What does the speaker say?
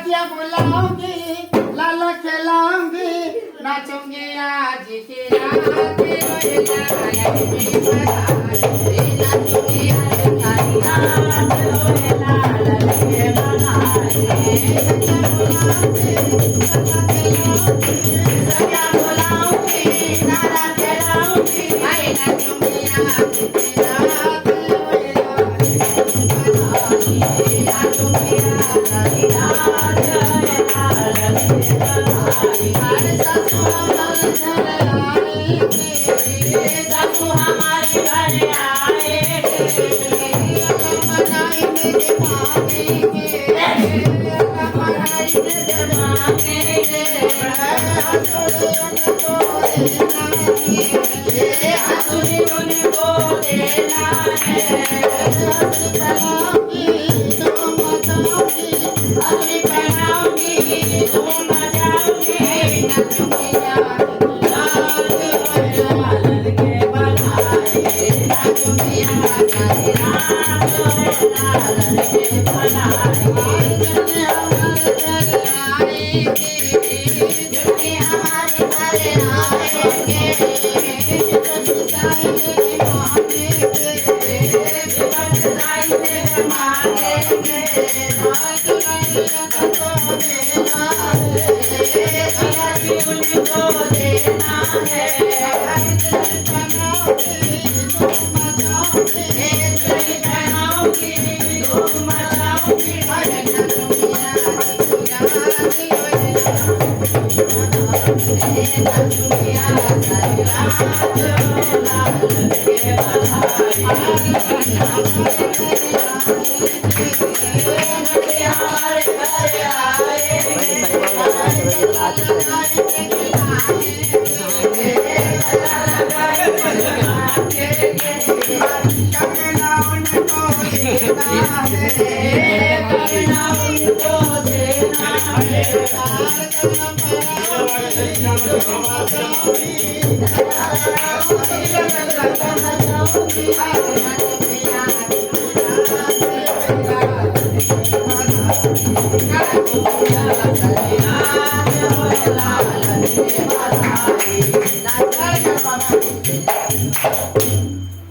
क्या बुलाऊंगी लाल खिलाऊंगी नाचूंगी आज की रात रोए लाल की बनाए नाचूंगी आज की रात रोए लाल की बनाए क्या बुलाऊंगी लाल खिलाऊंगी हाय नाचूंगी आज की रात रोए लाल की बनाए नाचूंगी आज की रात सासू हमारे घर आएंगे उनको देना है अपनी पहनाऊंगी तुम मचाओगी I